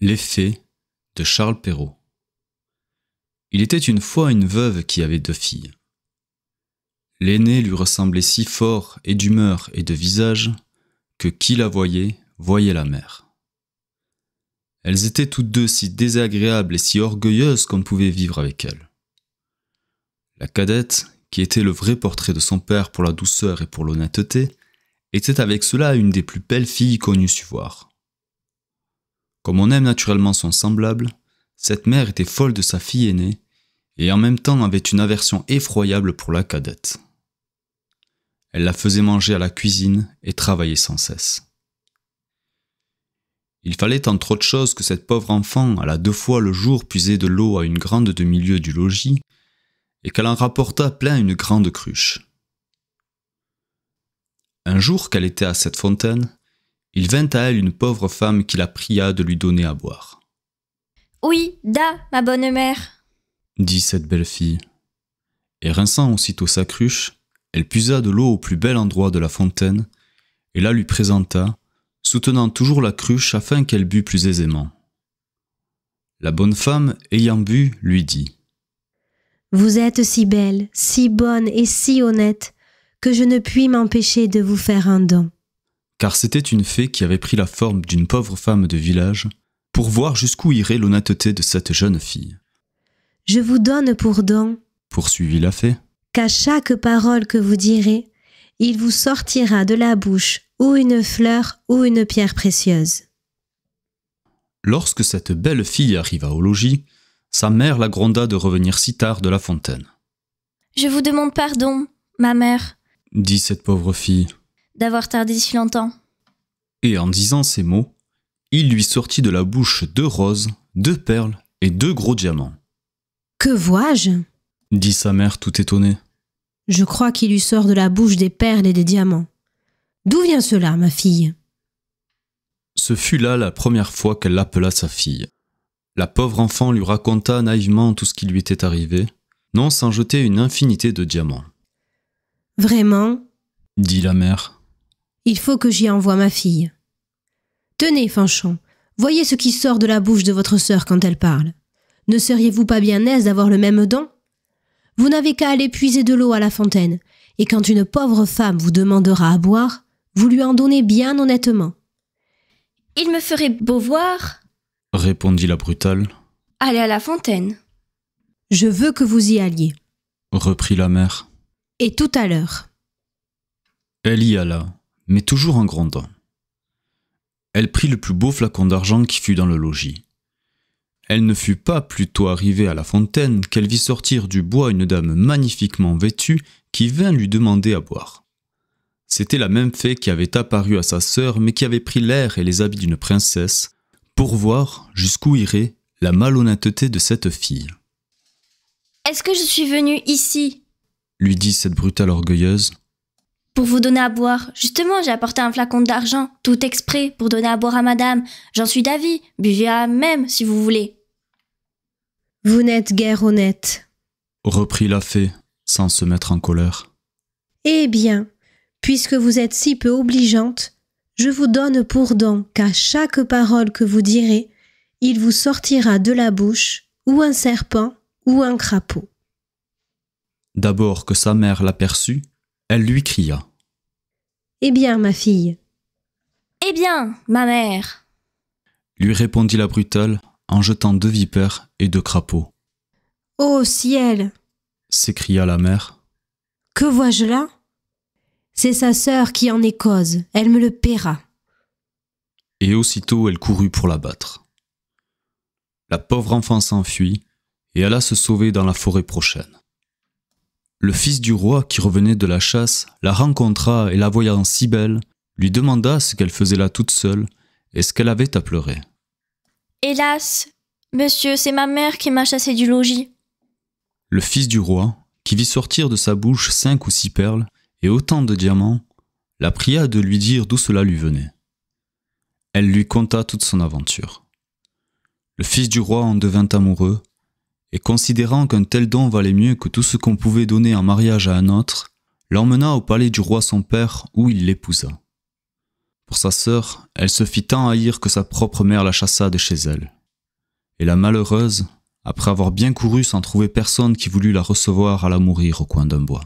Les Fées de Charles Perrault. Il était une fois une veuve qui avait 2 filles. L'aînée lui ressemblait si fort et d'humeur et de visage que qui la voyait, voyait la mère. Elles étaient toutes 2 si désagréables et si orgueilleuses qu'on pouvait vivre avec elles. La cadette, qui était le vrai portrait de son père pour la douceur et pour l'honnêteté, était avec cela une des plus belles filles qu'on eût su voir. Comme on aime naturellement son semblable, cette mère était folle de sa fille aînée et en même temps avait une aversion effroyable pour la cadette. Elle la faisait manger à la cuisine et travailler sans cesse. Il fallait entre autres choses que cette pauvre enfant allât 2 fois le jour puiser de l'eau à une grande demi-lieue du logis et qu'elle en rapportât plein une grande cruche. Un jour qu'elle était à cette fontaine, il vint à elle une pauvre femme qui la pria de lui donner à boire. « Oui, da, ma bonne mère !» dit cette belle fille. Et rinçant aussitôt sa cruche, elle puisa de l'eau au plus bel endroit de la fontaine et la lui présenta, soutenant toujours la cruche afin qu'elle bût plus aisément. La bonne femme, ayant bu, lui dit : « Vous êtes si belle, si bonne et si honnête que je ne puis m'empêcher de vous faire un don. » Car c'était une fée qui avait pris la forme d'une pauvre femme de village pour voir jusqu'où irait l'honnêteté de cette jeune fille. « Je vous donne pour don, poursuivit la fée, qu'à chaque parole que vous direz, il vous sortira de la bouche ou une fleur ou une pierre précieuse. » Lorsque cette belle fille arriva au logis, sa mère la gronda de revenir si tard de la fontaine. « Je vous demande pardon, ma mère, dit cette pauvre fille, d'avoir tardé si longtemps. » Et en disant ces mots, il lui sortit de la bouche 2 roses, 2 perles et 2 gros diamants. « Que vois-je ? » dit sa mère tout étonnée. « Je crois qu'il lui sort de la bouche des perles et des diamants. D'où vient cela, ma fille ? » Ce fut là la première fois qu'elle l'appela sa fille. La pauvre enfant lui raconta naïvement tout ce qui lui était arrivé, non sans jeter une infinité de diamants. « Vraiment ? » dit la mère. « Il faut que j'y envoie ma fille. Tenez, Fanchon, voyez ce qui sort de la bouche de votre sœur quand elle parle. Ne seriez-vous pas bien aise d'avoir le même don ? Vous n'avez qu'à aller puiser de l'eau à la fontaine, et quand une pauvre femme vous demandera à boire, vous lui en donnez bien honnêtement. »« Il me ferait beau voir, répondit la brutale, aller à la fontaine. »« Je veux que vous y alliez, reprit la mère. Et tout à l'heure. » Elle y alla, mais toujours en grondant. Elle prit le plus beau flacon d'argent qui fut dans le logis. Elle ne fut pas plutôt arrivée à la fontaine qu'elle vit sortir du bois une dame magnifiquement vêtue qui vint lui demander à boire. C'était la même fée qui avait apparu à sa sœur mais qui avait pris l'air et les habits d'une princesse pour voir jusqu'où irait la malhonnêteté de cette fille. « Est-ce que je suis venue ici, lui dit cette brutale orgueilleuse, pour vous donner à boire? Justement, j'ai apporté un flacon d'argent, tout exprès, pour donner à boire à madame. J'en suis d'avis, buvez à même si vous voulez. » « Vous n'êtes guère honnête, reprit la fée, sans se mettre en colère. Eh bien, puisque vous êtes si peu obligeante, je vous donne pour don qu'à chaque parole que vous direz, il vous sortira de la bouche ou un serpent ou un crapaud. » D'abord que sa mère l'aperçut, elle lui cria : « Eh bien, ma fille. »« Eh bien, ma mère. » lui répondit la brutale en jetant 2 vipères et 2 crapauds. « Ô ciel !» s'écria la mère. « Que vois-je là ? C'est sa sœur qui en est cause, elle me le paiera. » Et aussitôt elle courut pour la battre. La pauvre enfant s'enfuit et alla se sauver dans la forêt prochaine. Le fils du roi qui revenait de la chasse la rencontra et la voyant si belle, lui demanda ce qu'elle faisait là toute seule et ce qu'elle avait à pleurer. « Hélas, monsieur, c'est ma mère qui m'a chassée du logis. » Le fils du roi, qui vit sortir de sa bouche 5 ou 6 perles et autant de diamants, la pria de lui dire d'où cela lui venait. Elle lui conta toute son aventure. Le fils du roi en devint amoureux, et considérant qu'un tel don valait mieux que tout ce qu'on pouvait donner en mariage à un autre, l'emmena au palais du roi son père où il l'épousa. Pour sa sœur, elle se fit tant haïr que sa propre mère la chassa de chez elle. Et la malheureuse, après avoir bien couru sans trouver personne qui voulût la recevoir, alla mourir au coin d'un bois.